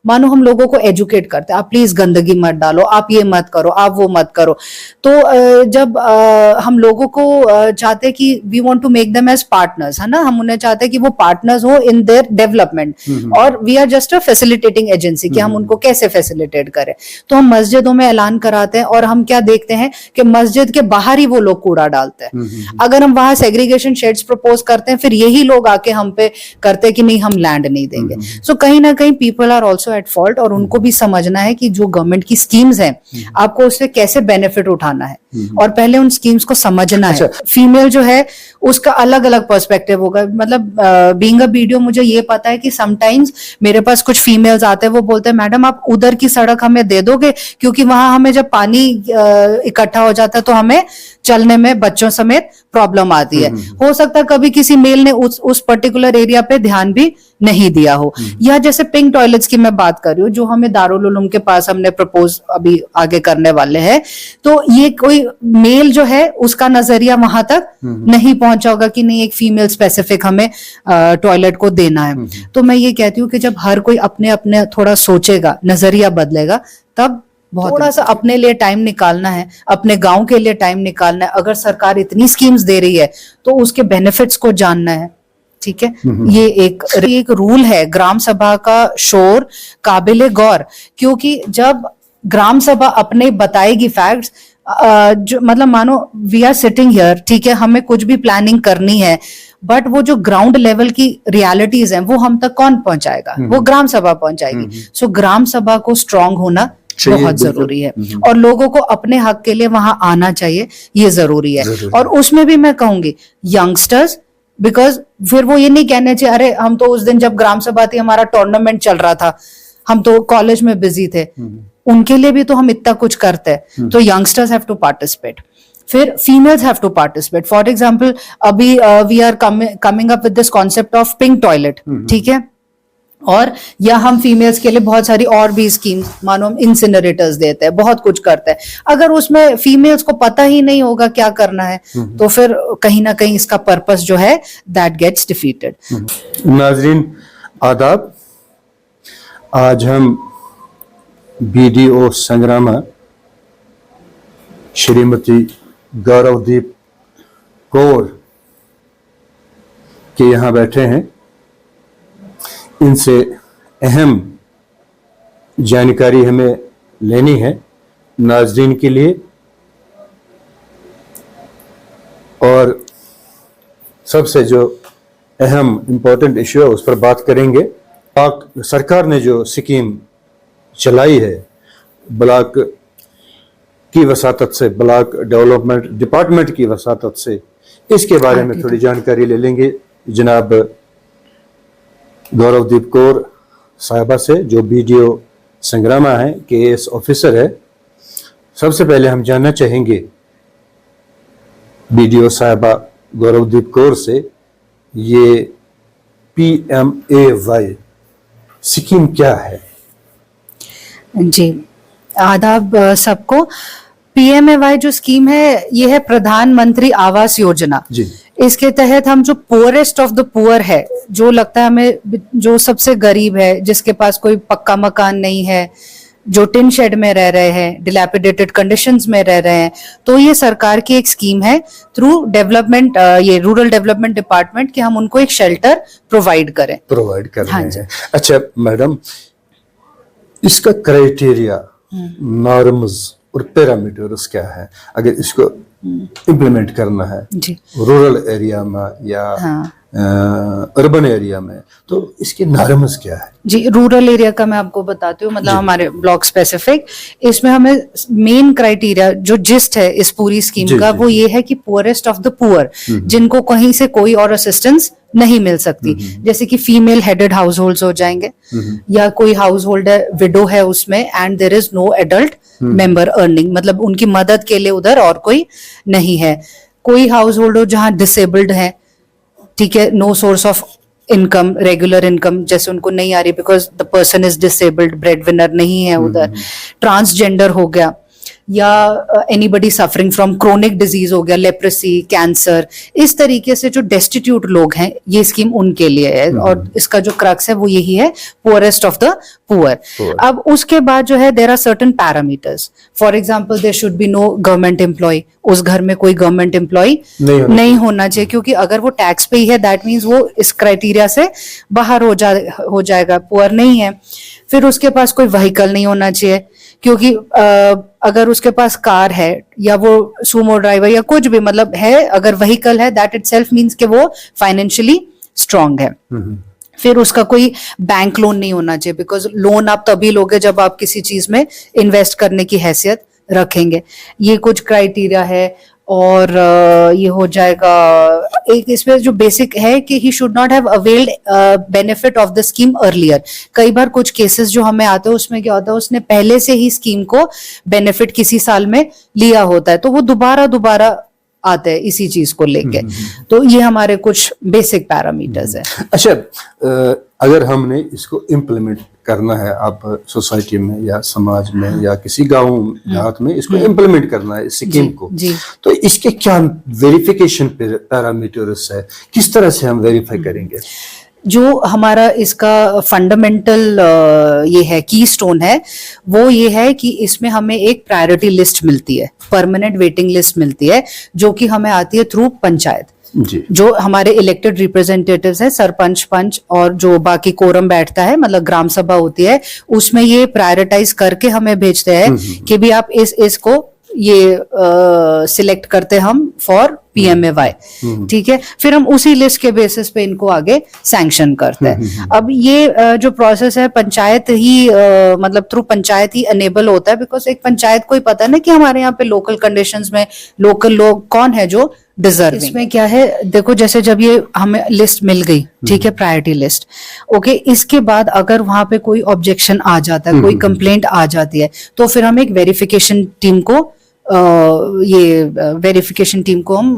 मानो हम लोगों को एजुकेट करते हैं, आप प्लीज गंदगी मत डालो, आप ये मत करो, आप वो मत करो। तो जब हम लोगों को चाहते हैं कि we want to make them as partners, है ना, हम उन्हें चाहते हैं कि वो पार्टनर्स हो इन देयर डेवलपमेंट, और we are just a facilitating agency कि हम उनको कैसे फैसिलिटेट करें। तो हम मस्जिदों में ऐलान कराते हैं और हम क्या देखते हैं कि मस्जिद के बाहर ही वो लोग कूड़ा डालते हैं। अगर हम वहां सेग्रीगेशन शेड्स प्रपोज करते हैं, फिर यही लोग आके हम पे करते हैं कि नहीं हम लैंड नहीं देंगे। सो कहीं ना कहीं people are also at fault, और उनको भी समझना है कि जो गवर्नमेंट की स्कीम्स हैं आपको उससे कैसे बेनिफिट उठाना है, और पहले उन स्कीम्स को समझना है। फीमेल जो है उसका अलग अलग पर्सपेक्टिव होगा। मतलब बीइंग अ वीडियो मुझे ये पता है कि समटाइम्स मेरे पास कुछ फीमेल्स आते हैं, वो बोलते हैं मैडम आप उधर की सड़क हमें दे दोगे, क्योंकि वहां हमें जब पानी इकट्ठा हो जाता है तो हमें चलने में बच्चों समेत प्रॉब्लम आती है। हो सकता है कभी किसी मेल ने उस पर्टिकुलर एरिया पे ध्यान भी नहीं दिया हो। या जैसे पिंक टॉयलेट्स की मैं बात कर रही हूँ, जो हमें दारुल उलूम के पास हमने प्रपोज अभी आगे करने वाले हैं, तो ये कोई मेल जो है उसका नजरिया वहां तक नहीं पहुंचा होगा कि नहीं एक फीमेल स्पेसिफिक हमें टॉयलेट को देना है। तो मैं ये कहती हूँ कि जब हर कोई अपने अपने थोड़ा सोचेगा, नजरिया बदलेगा, तब थोड़ा सा अपने लिए टाइम निकालना है, अपने गांव के लिए टाइम निकालना है। अगर सरकार इतनी स्कीम्स दे रही है तो उसके बेनिफिट्स को जानना है, ठीक है। ये एक रूल है ग्राम सभा का शोर काबिले गौर, क्योंकि जब ग्राम सभा अपने बताएगी फैक्ट्स, जो मतलब मानो वी आर सिटिंग हियर, ठीक है, हमें कुछ भी प्लानिंग करनी है, बट वो जो ग्राउंड लेवल की रियलिटीज हैं वो हम तक कौन पहुंचाएगा, वो ग्राम सभा पहुंचाएगी। सो ग्राम सभा को स्ट्रांग होना बहुत जरूरी है, और लोगों को अपने हक के लिए वहां आना चाहिए, ये जरूरी है। और उसमें भी मैं कहूंगी यंगस्टर्स, बिकॉज फिर वो ये नहीं कहने चाहिए अरे हम तो उस दिन जब ग्राम सभा थी हमारा टूर्नामेंट चल रहा था, हम तो कॉलेज में बिजी थे। उनके लिए भी तो हम इतना कुछ करते हैं। तो यंगस्टर्स हैव टू पार्टिसिपेट, फिर females have to participate. For example अभी we are coming up with this concept of pink toilet, ठीक है, और या हम फीमेल्स के लिए बहुत सारी और भी स्कीम्स, मानो हम इंसिनरेटर्स देते हैं, बहुत कुछ करते हैं। अगर उसमें फीमेल्स को पता ही नहीं होगा क्या करना है, तो फिर कहीं ना कहीं इसका पर्पस जो है दैट गेट्स डिफीटेड। नाजरीन आदाब, आज हम BDO संग्रामा श्रीमती गौरवदीप कौर के यहाँ बैठे हैं। इनसे अहम जानकारी हमें लेनी है नाजरीन के लिए, और सबसे जो अहम इम्पोर्टेंट इशू है उस पर बात करेंगे। पाक सरकार ने जो स्कीम चलाई है ब्लॉक की वसातत से, ब्लॉक डेवलपमेंट डिपार्टमेंट की वसातत से, इसके बारे में थोड़ी जानकारी ले लेंगे जनाब गौरवदीप कौर साहिबा से, जो BDO संग्रामा है, KS ऑफिसर है। सबसे पहले हम जानना चाहेंगे BDO साहिबा गौरवदीप कौर से, ये PMAY स्कीम क्या है? जी आदाब सबको। PMAY जो स्कीम है ये है प्रधानमंत्री आवास योजना जी। इसके तहत हम जो पुअरेस्ट ऑफ द पुअर है, जो लगता है हमें, जो सबसे गरीब है, जिसके पास कोई पक्का मकान नहीं है, जो टिन शेड में रह रहे हैं, डिलैपिडेटेड कंडीशंस में रह रहे हैं, तो ये सरकार की एक स्कीम है थ्रू डेवलपमेंट, ये रूरल डेवलपमेंट डिपार्टमेंट, कि हम उनको एक शेल्टर प्रोवाइड करें। हाँ जी। अच्छा मैडम, इसका क्राइटेरिया, नॉर्म्स और पैरामीटर्स क्या है अगर इसको इम्प्लीमेंट करना है रूरल एरिया में या अर्बन एरिया में, तो इसके नॉर्म्स क्या है? जी रूरल एरिया का मैं आपको बताती हूँ, मतलब हमारे ब्लॉक स्पेसिफिक, इसमें हमें मेन क्राइटेरिया जो जिस्ट है इस पूरी स्कीम का, वो ये है कि पुअरेस्ट ऑफ द पुअर, जिनको कहीं से कोई और असिस्टेंस नहीं मिल सकती, जैसे कि फीमेल हेडेड हाउस होल्ड हो जाएंगे, या कोई हाउस होल्ड विडो है उसमें and there is no adult member earning, मतलब उनकी मदद के लिए उधर और कोई नहीं है। कोई हाउस होल्ड हो जहां डिसेबल्ड है, ठीक है, no source of income, regular income जैसे उनको नहीं आ रही because the person is disabled, breadwinner नहीं है उधर। ट्रांसजेंडर हो गया, या anybody suffering from chronic disease हो गया, लेप्रेसी, कैंसर, इस तरीके से जो डेस्टिट्यूट लोग हैं, ये स्कीम उनके लिए है। और इसका जो क्रक्स है वो यही है, पुअरेस्ट ऑफ द पुअर। अब उसके बाद जो है there are certain parameters. For example there should be no government employ, उस घर में कोई गवर्नमेंट एम्प्लॉय नहीं होना चाहिए, क्योंकि अगर वो टैक्स पे ही है दैट मीन्स वो इस क्राइटेरिया से बाहर हो जाएगा, पुअर नहीं है। फिर उसके पास कोई व्हीकल नहीं होना चाहिए, क्योंकि अगर उसके पास कार है या वो सुमो ड्राइवर या कुछ भी मतलब है, अगर व्हीकल है दैट इटसेल्फ मीन्स कि वो फाइनेंशियली स्ट्रांग है। फिर उसका कोई बैंक लोन नहीं होना चाहिए, बिकॉज लोन आप तभी लोगे जब आप किसी चीज में इन्वेस्ट करने की हैसियत रखेंगे। ये कुछ क्राइटेरिया है। और ये हो जाएगा एक इसमें जो बेसिक है कि he should not have availed benefit of the scheme earlier. कई बार कुछ केसेस जो हमें आते हैं उसमें क्या होता है, उसने पहले से ही स्कीम को बेनिफिट किसी साल में लिया होता है, तो वो दोबारा आते हैं इसी चीज को लेके। तो ये हमारे कुछ बेसिक पैरामीटर्स है। अच्छा, अगर हमने इसको इम्प्लीमेंट करना है, आप सोसाइटी में या समाज में या किसी गांव देहात में इसको इम्प्लीमेंट करना है इस स्कीम को, तो इसके क्या वेरिफिकेशन पैरामीटर्स है, किस तरह से हम वेरीफाई करेंगे? जो हमारा इसका फंडामेंटल ये है, की स्टोन है, वो ये है कि इसमें हमें एक प्रायोरिटी लिस्ट मिलती है, परमानेंट वेटिंग लिस्ट मिलती है, जो कि हमें आती है थ्रू पंचायत। जी। जो हमारे इलेक्टेड रिप्रेजेंटेटिव्स हैं, सरपंच, पंच और जो बाकी कोरम बैठता है, मतलब ग्राम सभा होती है, उसमें ये प्रायोरिटाइज करके हमें भेजते हैं कि भी आप इसको ये सिलेक्ट करते हम फॉर PMAY, ठीक है। फिर हम उसी लिस्ट के बेसिस पे इनको आगे सैंक्शन करते हैं। अब ये जो प्रोसेस है पंचायत ही मतलब थ्रू पंचायत ही अनेबल होता है, बिकॉज एक पंचायत को ही पता है ना कि हमारे यहाँ पे लोकल कंडीशंस में लोकल लोग कौन है जो डिजर्विंग। इसमें क्या है, देखो जैसे जब ये हमें लिस्ट मिल गई, ठीक है, प्रायोरिटी लिस्ट, ओके, इसके बाद अगर वहां पे कोई ऑब्जेक्शन आ जाता है, कोई कंप्लेंट आ जाती है, तो फिर हम एक वेरिफिकेशन टीम को ये वेरिफिकेशन टीम को हम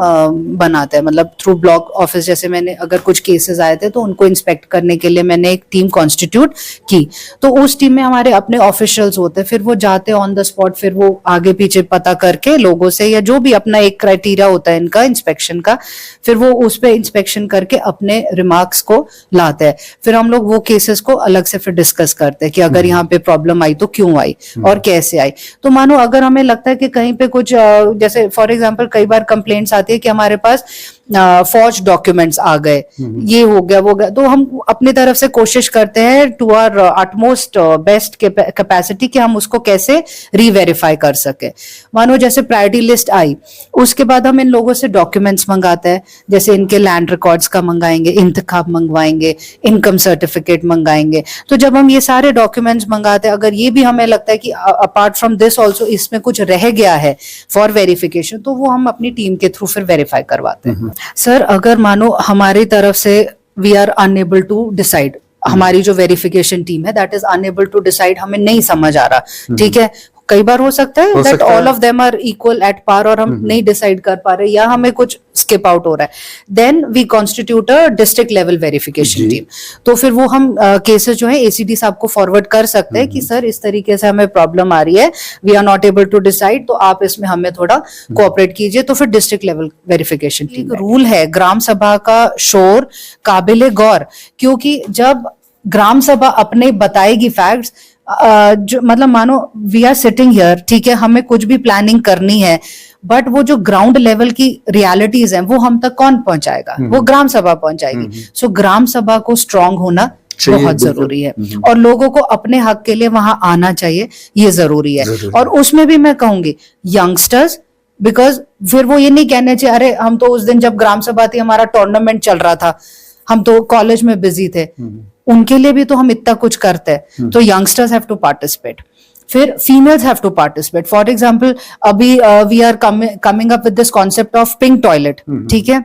बनाते हैं, मतलब थ्रू ब्लॉक ऑफिस। जैसे मैंने अगर कुछ केसेस आए थे तो उनको इंस्पेक्ट करने के लिए मैंने एक टीम कॉन्स्टिट्यूट की, तो उस टीम में हमारे अपने ऑफिशियल्स होते हैं, फिर वो जाते हैं ऑन द स्पॉट, फिर वो आगे पीछे पता करके लोगों से, या जो भी अपना एक क्राइटेरिया होता है इनका इंस्पेक्शन का, फिर वो उस पर इंस्पेक्शन करके अपने रिमार्क्स को लाते हैं। फिर हम लोग वो केसेस को अलग से फिर डिस्कस करते हैं कि अगर यहाँ पे प्रॉब्लम आई तो क्यों आई और कैसे आई। तो मानो अगर हमें लगता है कि कहीं पे कुछ जैसे फॉर एग्जांपल कई बार कंप्लेंट्स आती है कि हमारे पास फॉर्ज डॉक्यूमेंट्स आ गए, ये हो गया वो गया, तो हम अपनी तरफ से कोशिश करते हैं to our utmost best capacity कि हम उसको कैसे रीवेरीफाई कर सके। मानो जैसे प्रायोरिटी लिस्ट आई, उसके बाद हम इन लोगों से डॉक्यूमेंट्स मंगाते हैं, जैसे इनके लैंड रिकॉर्ड्स का मंगाएंगे, इंतखाब मंगवाएंगे, इनकम सर्टिफिकेट मंगाएंगे। तो जब हम ये सारे डॉक्यूमेंट्स मंगाते हैं, अगर ये भी हमें लगता है कि अपार्ट फ्रॉम दिस ऑल्सो इसमें कुछ रह गया है फॉर वेरिफिकेशन, तो वो हम अपनी टीम के थ्रू फिर वेरीफाई करवाते हैं। सर, अगर मानो हमारी तरफ से we are unable to decide, हमारी जो वेरिफिकेशन टीम है that is unable to decide, हमें नहीं समझ आ रहा, ठीक है, कई बार हो सकता है that all of them are equal at par और हम नहीं डिसाइड कर पा रहे या हमें कुछ स्किप आउट हो रहा है, then we constitute a district level verification team. तो फिर वो हम केसेस जो है ACD साहब को फॉरवर्ड कर सकते हैं कि सर इस तरीके से हमें प्रॉब्लम आ रही है, we are not able to decide, तो आप इसमें हमें थोड़ा कोऑपरेट कीजिए। तो फिर district level verification team. Rule है ग्राम सभा का शोर काबिले गौर, क्योंकि जब ग्राम सभा अपने बताएगी फैक्ट्स, जो मतलब मानो वी आर सिटिंग हियर, ठीक है, हमें कुछ भी प्लानिंग करनी है, बट वो जो ग्राउंड लेवल की रियलिटीज हैं वो हम तक कौन पहुंचाएगा, वो ग्राम सभा पहुंचाएगी। सो ग्राम सभा को स्ट्रांग होना बहुत जरूरी है और लोगों को अपने हक के लिए वहां आना चाहिए, ये जरूरी है। और उसमें भी मैं कहूंगी यंगस्टर्स, बिकॉज फिर वो ये नहीं कहने चाहिए अरे हम तो उस दिन जब ग्राम सभा थी हमारा टूर्नामेंट चल रहा था, हम तो कॉलेज में बिजी थे, उनके लिए भी तो हम इतना कुछ करते हैं। तो यंगस्टर्स हैव टू पार्टिसिपेट, फिर females have to participate. For example अभी we are coming up with this concept of pink toilet, ठीक है,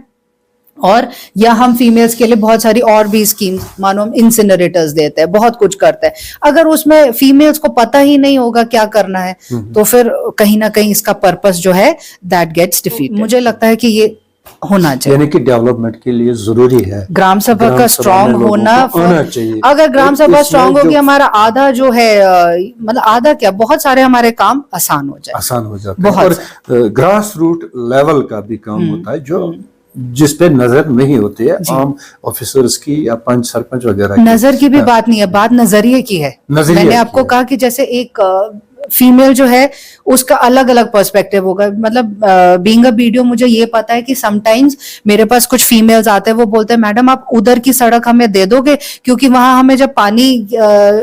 और या हम फीमेल्स के लिए बहुत सारी और भी स्कीम्स, मानो हम इंसिनरेटर्स देते हैं, बहुत कुछ करते हैं। अगर उसमें फीमेल्स को पता ही नहीं होगा क्या करना है, तो फिर कहीं ना कहीं इसका पर्पस जो है दैट गेट्स डिफीटेड। मुझे लगता है कि ये होना चाहिए। यानी कि डेवलपमेंट के लिए जरूरी है ग्राम सभा का स्ट्रांग होना आना चाहिए। अगर ग्राम सभा इसमें स्ट्रांग जो होगी, हमारा आधा जो है मतलब आधा क्या, बहुत सारे हमारे काम आसान हो जाए, आसान हो जाता है। बहुत और ग्रास रूट लेवल का भी काम होता है जो जिस पे नजर नहीं होती है आम ऑफिसर्स की या पंच सरपंच वगैरह की। नजर की भी बात नहीं है, बात नजरिए की है। नजरिए मैंने की आपको है। कहा कि जैसे एक फीमेल जो है उसका अलग अलग पर्सपेक्टिव होगा। मतलब बीइंग अ वीडियो मुझे ये पता है कि समटाइम्स मेरे पास कुछ फीमेल्स आते हैं, वो बोलते हैं मैडम आप उधर की सड़क हमें दे दोगे, क्योंकि वहां हमें जब पानी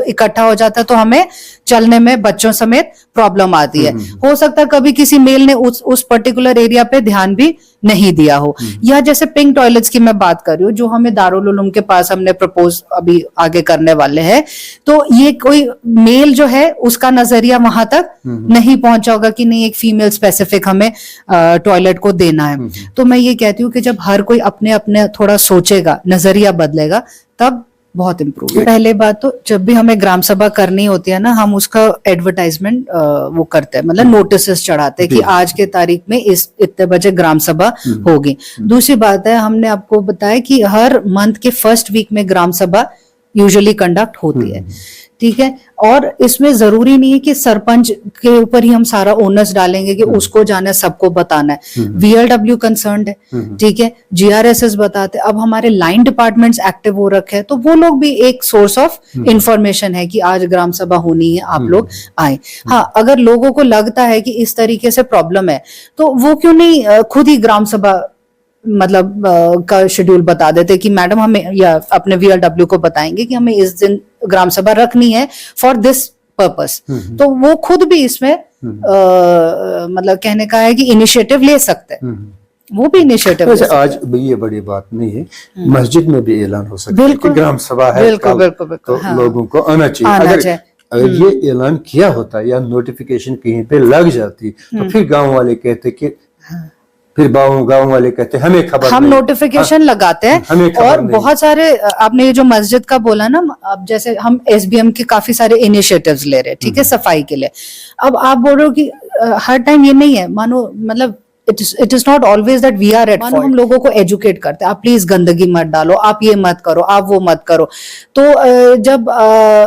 इकट्ठा हो जाता है तो हमें चलने में बच्चों समेत प्रॉब्लम आती है। हो सकता है कभी किसी मेल ने उस पर्टिकुलर एरिया पे ध्यान भी नहीं दिया हो। या जैसे पिंक टॉयलेट्स की मैं बात कर रही हूँ, जो हमें दारुल उलूम के पास हमने प्रपोज अभी आगे करने वाले हैं, तो ये कोई मेल जो है उसका नजरिया वहां तक नहीं पहुंचा होगा कि नहीं एक फीमेल स्पेसिफिक हमें टॉयलेट को देना है। तो मैं ये कहती हूँ कि जब हर कोई अपने अपने थोड़ा सोचेगा, नजरिया बदलेगा, तब बहुत इम्प्रूव। पहले बात तो जब भी हमें ग्राम सभा करनी होती है ना, हम उसका एडवर्टाइजमेंट वो करते हैं, मतलब नोटिस चढ़ाते हैं कि आज के तारीख में इस इतने बजे ग्राम सभा होगी। दूसरी बात है, हमने आपको बताया कि हर मंथ के फर्स्ट वीक में ग्राम सभा यूजुअली कंडक्ट होती है, ठीक है। और इसमें जरूरी नहीं है कि सरपंच के ऊपर ही हम सारा ओनर्स डालेंगे कि उसको जाना है, सबको बताना है। VLW कंसर्न्ड है, ठीक है, GRSS बताते। अब हमारे लाइन डिपार्टमेंट्स एक्टिव हो रखे हैं, तो वो लोग भी एक सोर्स ऑफ इंफॉर्मेशन है कि आज ग्राम सभा होनी है, आप लोग आए। हाँ, अगर लोगों को लगता है कि इस तरीके से प्रॉब्लम है, तो वो क्यों नहीं खुद ही ग्राम सभा मतलब का शेड्यूल बता देते कि मैडम हमें, या अपने VLW को बताएंगे कि हमें इस दिन ग्राम सभा रखनी है फॉर दिस पर्पस। तो वो खुद भी इसमें मतलब कहने का है कि इनिशिएटिव ले सकते हैं, वो भी इनिशिएटिव ले सकते हैं। आज भी ये बड़ी बात नहीं है, मस्जिद में भी ऐलान हो सकता है कि ग्राम सभा है, बिल्कुल बिल्कुल तो बिल्कुल, हाँ, लोगों को आना चाहिए। अगर ये ऐलान किया होता या नोटिफिकेशन कहीं पे लग जाती, तो फिर गांव वाले कहते कि फिर गांव वाले कहते हमें खबर हम नहीं, नोटिफिकेशन लगाते हैं। और बहुत सारे, आपने ये जो मस्जिद का बोला ना, अब जैसे हम SBM के काफी सारे इनिशिएटिव्स ले रहे हैं, ठीक है, सफाई के लिए। अब आप बोल रहे हो कि हर टाइम ये नहीं है, मानो मतलब it is not always that we are at fault. हम लोगों को एजुकेट करते हैं, आप प्लीज गंदगी मत डालो, आप ये मत करो, आप वो मत करो। तो जब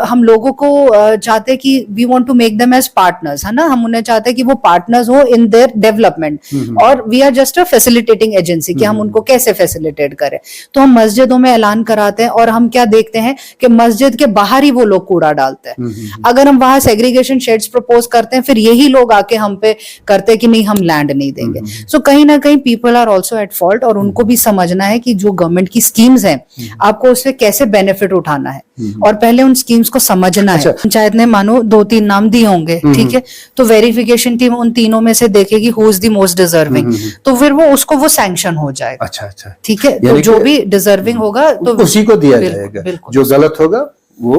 हम लोगों को चाहते हैं कि we want to make them as partners, है ना, हम उन्हें चाहते हैं कि वो पार्टनर्स हो इन देयर डेवलपमेंट, और we are just a facilitating agency कि हम उनको कैसे फैसिलिटेट करें। तो हम मस्जिदों में ऐलान कराते हैं, और हम क्या देखते हैं कि मस्जिद के बाहर ही वो लोग कूड़ा डालते हैं। अगर हम वहां सेग्रीगेशन शेड्स प्रपोज करते हैं, फिर यही लोग आके हम पे करते हैं कि नहीं हम लैंड नहीं देंगे। सो कहीं ना कहीं people are also at fault, और उनको भी समझना है कि जो गवर्नमेंट की स्कीम्स हैं, आपको उससे कैसे बेनिफिट उठाना है, और पहले उन स्कीम्स को समझना है। पंचायत ने मानो 2-3 नाम दिए होंगे, ठीक है, तो वेरिफिकेशन टीम उन तीनों में से देखेगी who is the most deserving, तो फिर वो उसको वो सैंक्शन हो जाएगा। अच्छा, ठीक है, तो जो भी डिजर्विंग होगा तो उसी को दिया जाएगा, जो गलत होगा वो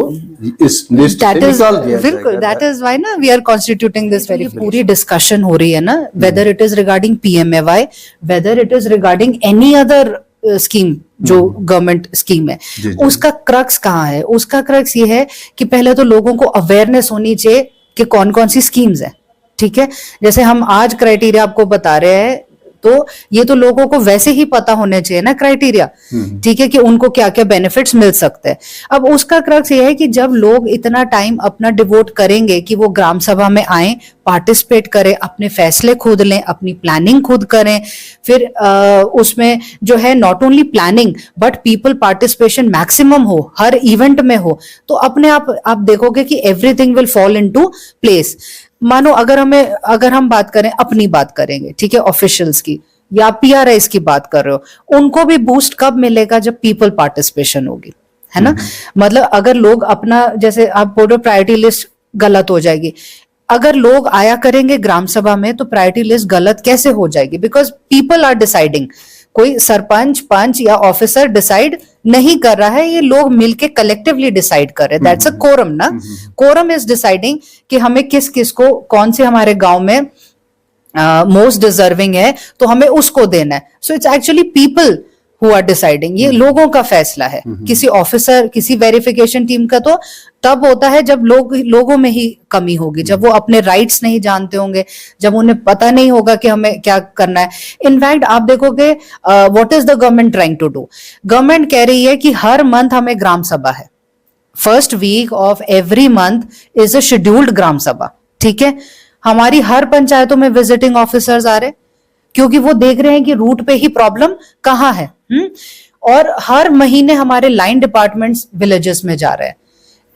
इस लिस्ट से निकाल दिया बिल्कुल, दैट इज व्हाई ना we are constituting this very. पूरी डिस्कशन हो रही है ना, whether it is regarding PMAY, whether it is regarding any other scheme जो गवर्नमेंट स्कीम है, उसका क्रक्स कहाँ है? उसका क्रक्स ये है कि पहले तो लोगों को अवेयरनेस होनी चाहिए कि कौन कौन सी स्कीम्स है, ठीक है। जैसे हम आज क्राइटेरिया आपको बता रहे हैं, तो ये तो लोगों को वैसे ही पता होने चाहिए ना क्राइटेरिया, ठीक है, कि उनको क्या क्या बेनिफिट्स मिल सकते हैं। अब उसका क्रक्स ये है कि जब लोग इतना टाइम अपना डिवोट करेंगे कि वो ग्राम सभा में आए, पार्टिसिपेट करें, अपने फैसले खुद लें, अपनी प्लानिंग खुद करें, फिर उसमें जो है not only planning but people participation maximum हो, हर इवेंट में हो, तो अपने आप देखोगे कि everything will fall into place. मानो अगर हम बात करें, अपनी बात करेंगे, ठीक है, ऑफिशियल्स की या PRIs की बात कर रहे हो, उनको भी बूस्ट कब मिलेगा? जब पीपल पार्टिसिपेशन होगी, है ना। मतलब अगर लोग अपना, जैसे आप बोल रहे हो प्रायोरिटी लिस्ट गलत हो जाएगी, अगर लोग आया करेंगे ग्राम सभा में तो प्रायोरिटी लिस्ट गलत कैसे हो जाएगी? Because people are deciding. कोई सरपंच, पंच या ऑफिसर डिसाइड नहीं कर रहा है, ये लोग मिलके कलेक्टिवली डिसाइड कर रहे हैं। दैट्स अ कोरम ना। कोरम इज डिसाइडिंग कि हमें किस को, कौन से हमारे गांव में मोस्ट डिजर्विंग है, तो हमें उसको देना है। So it's actually people who are deciding, ये लोगों का फैसला है। किसी ऑफिसर, किसी वेरिफिकेशन टीम का तो तब होता है जब लोगों में ही कमी होगी, जब वो अपने राइट्स नहीं जानते होंगे, जब उन्हें पता नहीं होगा कि हमें क्या करना है। इनफैक्ट आप देखोगे what is the government trying to do, government कह रही है कि हर मंथ हमें ग्राम सभा है, first week of every month is a scheduled gram sabha, ठीक है। हमारी हर पंचायतों में विजिटिंग ऑफिसर्स आ रहे, क्योंकि वो देख रहे हैं कि रूट पे ही प्रॉब्लम कहाँ है। और हर महीने हमारे लाइन डिपार्टमेंट्स विलेजेस में जा रहे हैं।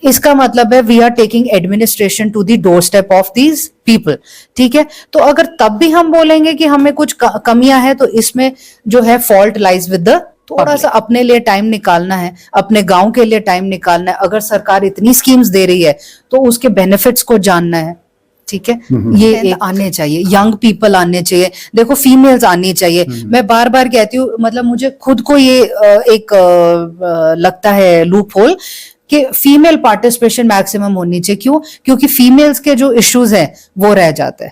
इसका मतलब है we are taking administration to the doorstep of these people, ठीक है। तो अगर तब भी हम बोलेंगे कि हमें कुछ कमियां हैं, तो इसमें जो है फॉल्ट लाइज विद द, थोड़ा सा अपने लिए टाइम निकालना है, अपने गांव के लिए टाइम निकालना है। अगर सरकार इतनी स्कीम्स दे रही है तो उसके बेनिफिट्स को जानना है, ठीक है। ये आने चाहिए, यंग पीपल आने चाहिए, देखो फीमेल्स आनी चाहिए। मैं बार बार कहती हूँ, मतलब मुझे खुद को ये एक लगता है लूप होल कि फीमेल पार्टिसिपेशन मैक्सिमम होनी चाहिए। क्यों? क्योंकि फीमेल्स के जो इश्यूज हैं वो रह जाते हैं।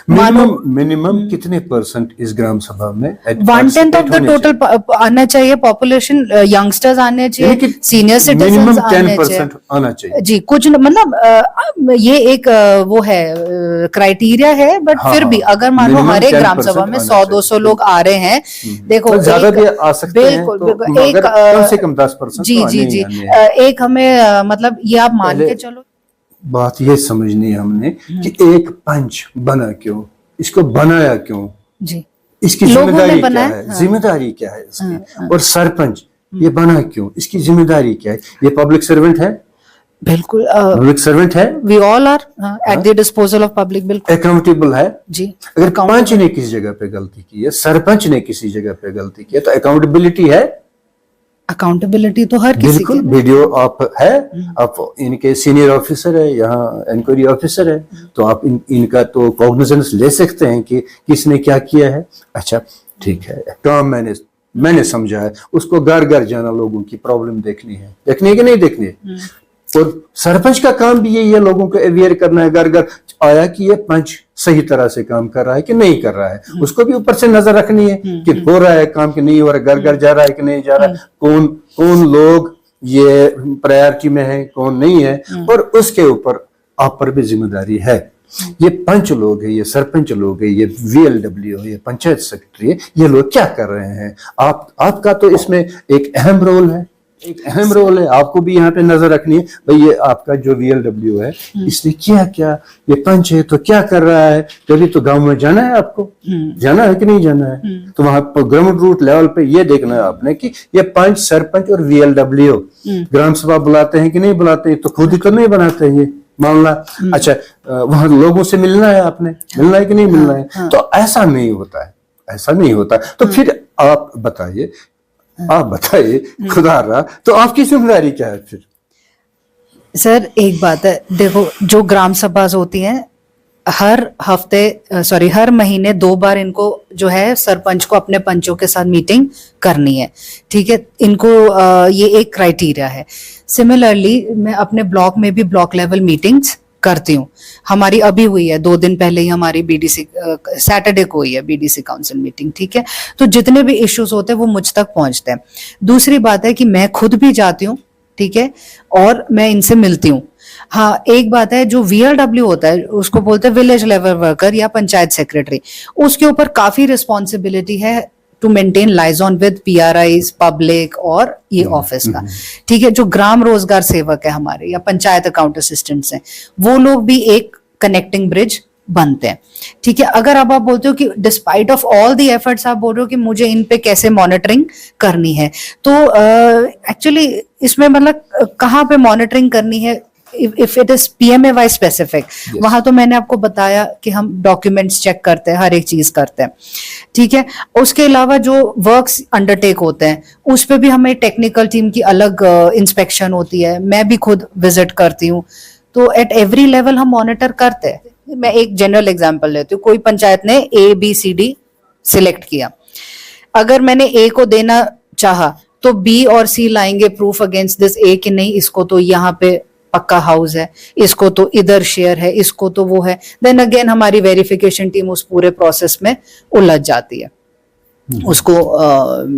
मिनिमम कितने परसेंट इस ग्राम सभा में 1/10 ऑफ द टोटल आना चाहिए पॉपुलेशन, यंगस्टर्स आने चाहिए, सीनियर सिटीजन आने चाहिए जी। कुछ मतलब ये एक वो है क्राइटेरिया है, बट फिर भी अगर मान लो हर एक ग्राम सभा में 100-200 लोग आ रहे हैं, देखो ज्यादा भी आ सकते हैं, बिल्कुल एक कम से कम 10% जी जी जी, एक हमें मतलब ये आप मान के चलो। बात ये समझनी है हमने कि एक पंच बना क्यों, इसको बनाया क्यों जी, इसकी जिम्मेदारी क्या है, जिम्मेदारी क्या है इसकी, और सरपंच ये बना क्यों, इसकी जिम्मेदारी क्या है। ये पब्लिक सर्वेंट है, बिल्कुल पब्लिक सर्वेंट है, we all are at the disposal of public, बिल्कुल अकाउंटेबल है जी। अगर पंच ने किसी जगह पे गलती की है, सरपंच ने किसी जगह पे गलती की है, तो अकाउंटेबिलिटी है। अकाउंटेबिलिटी तो हर किसी की, वीडियो आप है, आप इनके सीनियर ऑफिसर है, यहाँ इंक्वायरी ऑफिसर है, तो आप इनका तो कॉग्निजेंस ले सकते हैं कि किसने क्या किया है। अच्छा ठीक है, काम मैंने समझा है, उसको घर घर जाना, लोगों की प्रॉब्लम देखनी है कि नहीं देखनी है। और सरपंच का काम भी यही है, लोगों को अवेयर करना है, घर घर आया कि ये पंच सही तरह से काम कर रहा है कि नहीं कर रहा है, उसको भी ऊपर से नजर रखनी है कि हो रहा है काम कि नहीं हो रहा है, घर घर जा रहा है कि नहीं जा रहा है, कौन लोग ये प्रायोरिटी में है, कौन नहीं है, और उसके ऊपर आप पर भी जिम्मेदारी है। ये पंच लोग है, ये सरपंच लोग है, ये VLW है, ये पंचायत सेक्रेटरी है, ये लोग क्या कर रहे हैं। आपका तो इसमें एक अहम रोल है, आपको भी यहाँ पे नजर रखनी है। भाई ये आपका जो VLW है, इसने किया क्या, ये पंच है तो क्या कर रहा है, कभी तो गांव में जाना है, आपको जाना है कि नहीं जाना है, तो वहां पर ग्राउंड रूट लेवल पे ये देखना है आपने कि ये पंच, सरपंच और VLW ग्राम सभा बुलाते हैं कि नहीं बुलाते हैं, तो खुद ही तो नहीं बनाते हैं ये मामला। अच्छा वहां लोगों से मिलना है, आपने मिलना है कि नहीं मिलना है, तो ऐसा नहीं होता। तो फिर आप बताइए खुदा रहा, तो आपकी जिम्मेदारी क्या है फिर? सर एक बात है, देखो जो ग्राम सभा होती हैं, हर महीने 2 बार इनको जो है सरपंच को अपने पंचों के साथ मीटिंग करनी है, ठीक है। इनको ये एक क्राइटेरिया है। सिमिलरली मैं अपने ब्लॉक में भी ब्लॉक लेवल मीटिंग्स करती हूँ। हमारी अभी हुई है 2 दिन पहले ही, हमारी BDC सैटरडे को हुई है BDC काउंसिल मीटिंग, ठीक है। तो जितने भी इश्यूज होते हैं वो मुझ तक पहुंचते हैं। दूसरी बात है कि मैं खुद भी जाती हूँ, ठीक है, और मैं इनसे मिलती हूँ। हाँ एक बात है, जो VLW होता है उसको बोलते हैं विलेज लेवल वर्कर या पंचायत सेक्रेटरी, उसके ऊपर काफी रिस्पॉन्सिबिलिटी है to maintain liaison with PRIs, public और ये ऑफिस का, ठीक है। जो ग्राम रोजगार सेवक है हमारे या पंचायत अकाउंट असिस्टेंट्स हैं, वो लोग भी एक कनेक्टिंग ब्रिज बनते हैं, ठीक है। अगर अब आप बोलते हो कि despite of all the efforts, आप बोल रहे हो कि मुझे इन पे कैसे मॉनिटरिंग करनी है, तो एक्चुअली इसमें मतलब कहाँ पे मॉनिटरिंग करनी है, if it is PMAY specific, वहां तो मैंने आपको बताया कि हम डॉक्यूमेंट्स चेक करते हैं, हर एक चीज करते हैं, ठीक है। उसके अलावा जो वर्क्स अंडरटेक होते हैं उस पे भी हमें टेक्निकल टीम की अलग इंस्पेक्शन होती है, मैं भी खुद विजिट करती हूँ। तो एट एवरी लेवल हम मॉनिटर करते हैं। मैं एक जनरल एग्जांपल लेती हूँ, कोई पंचायत ने ABCD सिलेक्ट किया, अगर मैंने A को देना चाहा तो B और C लाएंगे प्रूफ अगेंस्ट दिस A कि नहीं, इसको तो यहाँ पे पक्का हाउस है, इसको तो इधर शेयर है, इसको तो वो है, देन अगेन हमारी वेरिफिकेशन टीम उस पूरे प्रोसेस में उलझ जाती है। उसको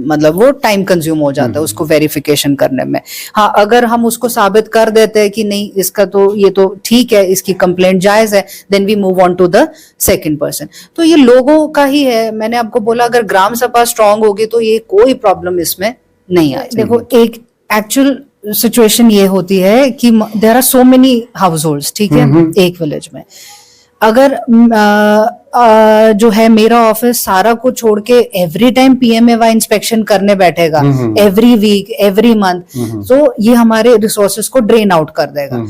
मतलब वो टाइम कंज्यूम हो जाता है उसको वेरिफिकेशन करने में। हाँ, अगर हम उसको साबित कर देते हैं कि नहीं इसका तो ये तो ठीक है, इसकी कंप्लेंट जायज है, then we move on to the second person. तो ये लोगों का ही है। मैंने आपको बोला अगर ग्राम सभा स्ट्रांग होगी तो ये कोई प्रॉब्लम इसमें नहीं आएगी। देखो, एक एक्चुअल सिचुएशन ये होती है कि there are so many households, ठीक है, एक विलेज में। अगर जो है मेरा ऑफिस सारा कुछ छोड़ के एवरी टाइम पीएमएवाई इंस्पेक्शन करने बैठेगा, एवरी वीक, एवरी मंथ, तो ये हमारे रिसोर्सेज को ड्रेन आउट कर देगा।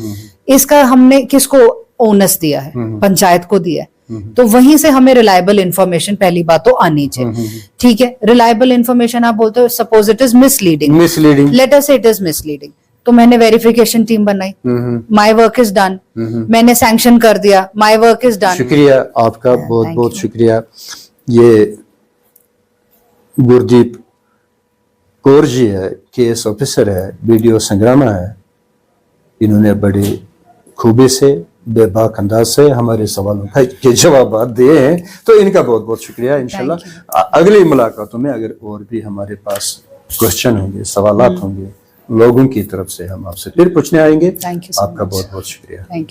इसका हमने किसको ओनस दिया है? पंचायत को दिया है। तो वहीं से हमें रिलायबल इंफॉर्मेशन पहली बात तो आनी चाहिए, ठीक है। रिलायबल इंफॉर्मेशन आप बोलते हो, suppose it is misleading, let us से इट इज मिसलीडिंग, तो मैंने वेरिफिकेशन टीम बनाई, माय वर्क इज डन, मैंने सैंक्शन कर दिया, माय वर्क इज डन। शुक्रिया आपका, बहुत बहुत शुक्रिया। ये गुरदीप कौर जी है, केएस ऑफिसर है, बीडीओ संग्रामा है। इन्होंने बड़ी खूबी से, बेबाक अंदाज से हमारे सवालों के जवाब दिए हैं, तो इनका बहुत बहुत शुक्रिया। इंशाल्लाह अगली मुलाकातों में अगर और भी हमारे पास क्वेश्चन होंगे, सवालात होंगे लोगों की तरफ से, हम आपसे फिर पूछने आएंगे। आपका बहुत बहुत शुक्रिया। Thank you.